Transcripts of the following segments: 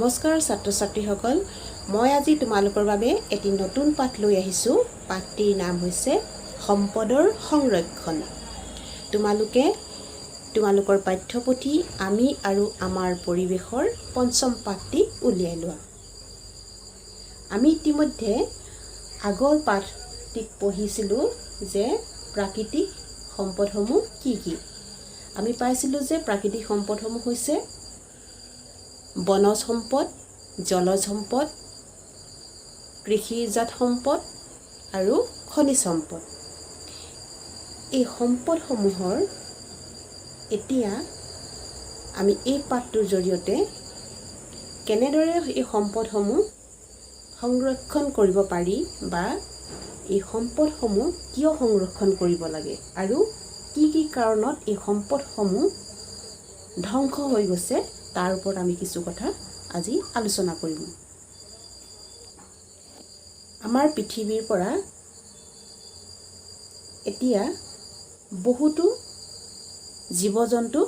নমস্কাৰ ছাত্ৰ ছাত্ৰীসকল, মই আজি তোমালোকৰ বাবে এটি নতুন পাঠ লৈ আহিছোঁ। পাঠটিৰ নাম হৈছে সম্পদৰ সংৰক্ষণ। তোমালোকে তোমালোকৰ পাঠ্যপুথি আমি আৰু আমাৰ পৰিৱেশৰ পঞ্চম পাঠটি উলিয়াই লোৱা। আমি ইতিমধ্যে আগৰ পাঠটিত পঢ়িছিলোঁ যে প্ৰাকৃতিক সম্পদসমূহ কি কি। আমি পাইছিলোঁ যে প্ৰাকৃতিক সম্পদসমূহ হৈছে বনজ সম্পদ, জলজ সম্পদ, কৃষিজাত সম্পদ আৰু খনিজ সম্পদ। এই সম্পদসমূহৰ এতিয়া আমি এই পাঠটোৰ জৰিয়তে কেনেদৰে এই সম্পদসমূহ সংৰক্ষণ কৰিব পাৰি বা এই সম্পদসমূহ কিয় সংৰক্ষণ কৰিব লাগে আৰু কি কি কাৰণত এই সম্পদসমূহ ধ্বংস হৈ গৈছে তাৰ ওপৰত আমি কিছু কথা আজি আলোচনা কৰিম। আমাৰ পৃথিৱীৰ পৰা এতিয়া বহুতো জীৱ-জন্তু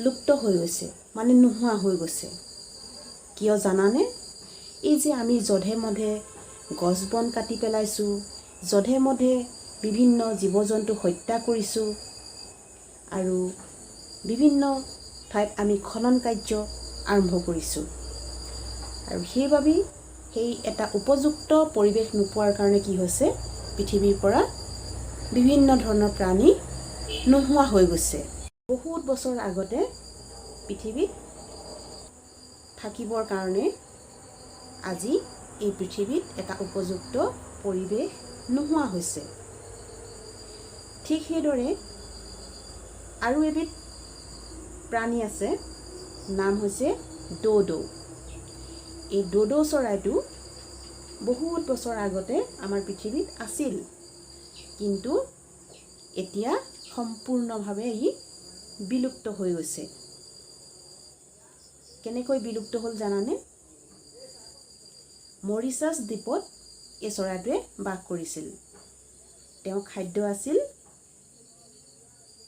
লুপ্ত হৈ গৈছে, মানে নোহোৱা হৈ গৈছে। কিয় জানানে? এই যে আমি যধে মধে গছ বন কাটি পেলাইছোঁ, যধে মধে বিভিন্ন জীৱ-জন্তু হত্যা কৰিছোঁ আৰু বিভিন্ন ঠাইত আমি খনন কাৰ্য আৰম্ভ কৰিছোঁ। আৰু সেইবাবেই সেই এটা উপযুক্ত পৰিৱেশ নোপোৱাৰ কাৰণে কি হৈছে, পৃথিৱীৰ পৰা বিভিন্ন ধৰণৰ প্ৰাণী নোহোৱা হৈ গৈছে। বহুত বছৰ আগতে পৃথিৱীত থাকিবৰ কাৰণে আজি এই পৃথিৱীত এটা উপযুক্ত পৰিৱেশ নোহোৱা হৈছে। ঠিক সেইদৰে আৰু এবিধ প্ৰাণী আছে, নাম হৈছে ড'ডো। এই ড'ডো চৰাইটো বহুত বছৰ আগতে আমাৰ পৃথিৱীত আছিল, কিন্তু এতিয়া সম্পূৰ্ণভাৱে ই বিলুপ্ত হৈ গৈছে। কেনেকৈ বিলুপ্ত হ'ল জানানে? মৰিচাছ দ্বীপত এই চৰাইটোৱে বাস কৰিছিল। তেওঁৰ খাদ্য আছিল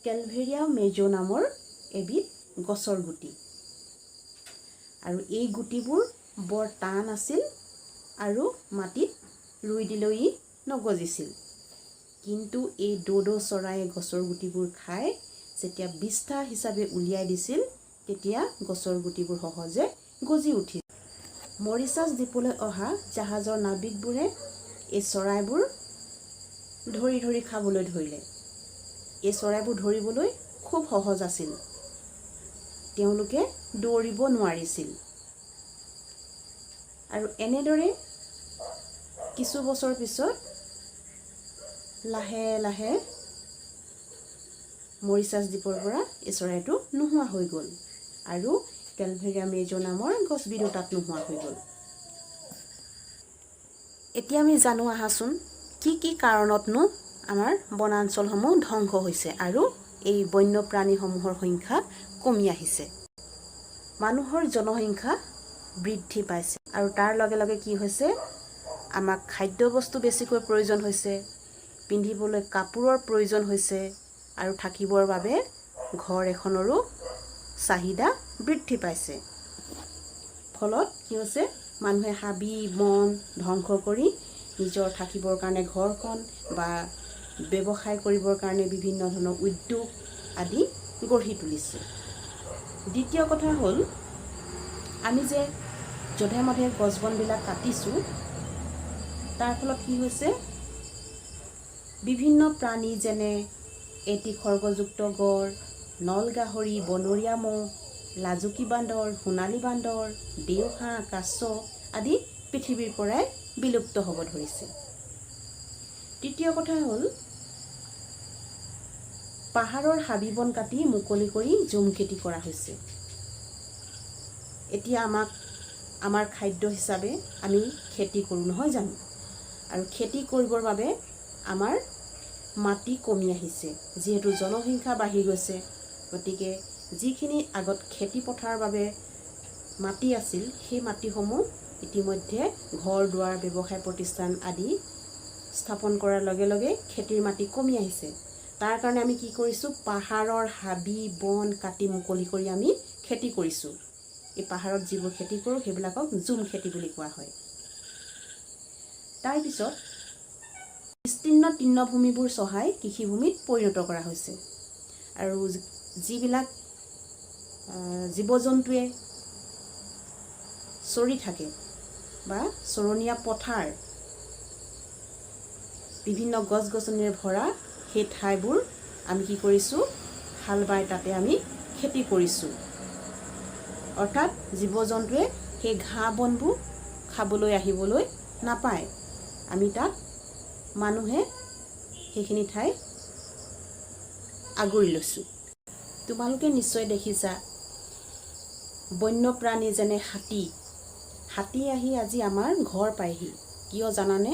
কেলভেৰিয়া মেজো নামৰ এবিধ গছৰ গুটি, আৰু এই গুটিবোৰ বৰ টান আছিল আৰু মাটিত ৰুই দিলেও ই নগজিছিল। কিন্তু এই ড'ডো চৰাইয়ে গছৰ গুটিবোৰ খাই যেতিয়া বিষ্ঠা হিচাপে উলিয়াই দিছিল, তেতিয়া গছৰ গুটিবোৰ সহজে গজি উঠিছিল। মৰিচাছ দ্বীপলৈ অহা জাহাজৰ নাবিকবোৰে এই চৰাইবোৰ ধৰি ধৰি খাবলৈ ধৰিলে। এই চৰাইবোৰ ধৰিবলৈ খুব সহজ আছিল, তেওঁলোকে দৌৰিব নোৱাৰিছিল। আৰু এনেদৰে কিছু বছৰ পিছত লাহে লাহে মৰিচাছ দ্বীপৰ পৰা এই চৰাইটো নোহোৱা হৈ গ'ল আৰু কেলভেৰিয়া মেজো নামৰ গছবিধো তাত নোহোৱা হৈ গ'ল। এতিয়া আমি জানো আহাচোন, কি কি কাৰণতনো আমাৰ বনাঞ্চলসমূহ ধ্বংস হৈছে আৰু এই বন্যপ্ৰাণীসমূহৰ সংখ্যা কমি আহিছে। মানুহৰ জনসংখ্যা বৃদ্ধি পাইছে আৰু তাৰ লগে লগে কি হৈছে, আমাক খাদ্যবস্তু বেছিকৈ প্ৰয়োজন হৈছে, পিন্ধিবলৈ কাপোৰৰ প্ৰয়োজন হৈছে আৰু থাকিবৰ বাবে ঘৰ এখনৰো চাহিদা বৃদ্ধি পাইছে। ফলত কি হৈছে, মানুহে হাবি বন ধ্বংস কৰি নিজৰ থাকিবৰ কাৰণে ঘৰখন বা ব্যৱসায় কৰিবৰ কাৰণে বিভিন্ন ধৰণৰ উদ্যোগ আদি গঢ়ি তুলিছে। দ্বিতীয় কথা হ'ল, আমি যে যধে মধে গছ বনবিলাক কাটিছোঁ, তাৰ ফলত কি হৈছে, বিভিন্ন প্ৰাণী যেনে এটি খৰ্গযুক্ত গড়, নল গাহৰি, বনৰীয়া মহ, লাজুকী বান্দৰ, সোণালী বান্দৰ, দেওহাঁহ, কাছ আদি পৃথিৱীৰ পৰাই বিলুপ্ত হ'ব ধৰিছে। তৃতীয় কথা হ'ল, পাহাৰৰ হাবি বন কাটি মুকলি কৰি ঝুম খেতি কৰা হৈছে। এতিয়া আমাৰ খাদ্য হিচাপে আমি খেতি কৰোঁ, নহয় জানো? আৰু খেতি কৰিবৰ বাবে আমাৰ মাটি কমি আহিছে, যিহেতু জনসংখ্যা বাঢ়ি গৈছে। গতিকে যিখিনি আগত খেতি পথাৰৰ বাবে মাটি আছিল, সেই মাটিসমূহ ইতিমধ্যে ঘৰ দুৱাৰ ব্যৱসায় প্ৰতিষ্ঠান আদি স্থাপন কৰাৰ লগে লগে খেতিৰ মাটি কমি আহিছে। তাৰ কাৰণে আমি কি কৰিছোঁ, পাহাৰৰ হাবি বন কাটি মুকলি কৰি আমি খেতি কৰিছোঁ। এই পাহাৰত যিবোৰ খেতি কৰোঁ সেইবিলাকক জুম খেতি বুলি কোৱা হয়। তাৰপিছত বিস্তীৰ্ণ তৃণভূমিবোৰ চহাই কৃষিভূমিত পৰিণত কৰা হৈছে। আৰু যিবিলাক জীৱ জন্তুৱে চৰি থাকে বা চৰণীয়া পথাৰ বিভিন্ন গছ গছনিৰে ভৰা সেই ঠাইবোৰ আমি কি কৰিছোঁ, হাল বাই তাতে আমি খেতি কৰিছোঁ। অৰ্থাৎ জীৱ জন্তুৱে সেই ঘাঁহ বনবোৰ খাবলৈ আহিবলৈ নাপায়। আমি তাত মানুহে সেইখিনি ঠাই আগুৰি লৈছোঁ। তোমালোকে নিশ্চয় দেখিছা বন্যপ্ৰাণী যেনে হাতী আহি আজি আমাৰ ঘৰ পায়হি। কিয় জানানে?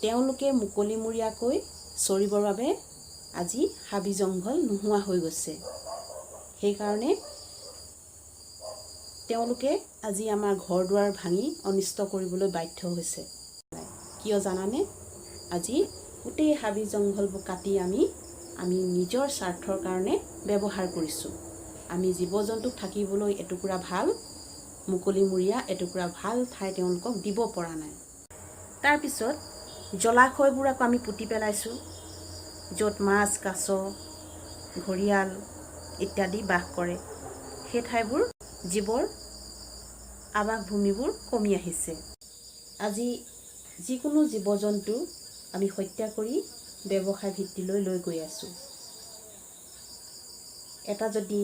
তেওঁলোকে মুকলিমূৰীয়াকৈ চৰিবৰ বাবে আজি হাবি জংঘল নোহোৱা হৈ গৈছে। সেইকাৰণে তেওঁলোকে আজি আমাৰ ঘৰ দুৱাৰ ভাঙি অনিষ্ট কৰিবলৈ বাধ্য হৈছে। কিয় জানানে? আজি গোটেই হাবি জংঘলবোৰ কাটি আমি নিজৰ স্বাৰ্থৰ কাৰণে ব্যৱহাৰ কৰিছোঁ। আমি জীৱ জন্তুক থাকিবলৈ এটুকুৰা ভাল মুকলিমূৰীয়া এটুকুৰা ভাল ঠাই তেওঁলোকক দিব পৰা নাই। তাৰপিছত জলাশয়বোৰ আকৌ আমি পুতি পেলাইছোঁ, য'ত মাছ কাছ ঘৰিয়াল ইত্যাদি বাস কৰে। সেই ঠাইবোৰ জীৱৰ আৱাসভূমিবোৰ কমি আহিছে। আজি যিকোনো জীৱ জন্তু আমি হত্যা কৰি ব্যৱসায় ভিত্তিলৈ লৈ গৈ আছোঁ। এটা যদি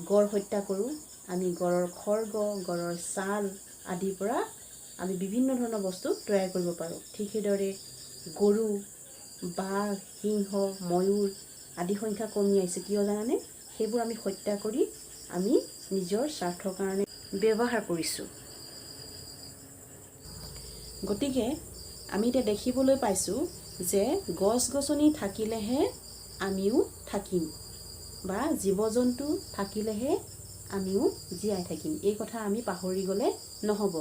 গড় হত্যা কৰোঁ, আমি গড়ৰ খৰ্গ গড়ৰ ছাল আদিৰ পৰা আমি বিভিন্ন ধৰণৰ বস্তু তৈয়াৰ কৰিব পাৰোঁ। ঠিক সেইদৰে গৰু বাঘ সিংহ ময়ূৰ আদি সংখ্যা কমি আহিছে। কিয় জানানে? সেইবোৰ আমি হত্যা কৰি আমি নিজৰ স্বাৰ্থৰ কাৰণে ব্যৱহাৰ কৰিছোঁ। গতিকে আমি এতিয়া দেখিবলৈ পাইছোঁ যে গছ গছনি থাকিলেহে আমিও থাকিম বা জীৱ জন্তু থাকিলেহে আমিও জীয়াই থাকিম। এই কথা আমি পাহৰি গ'লে নহ'ব।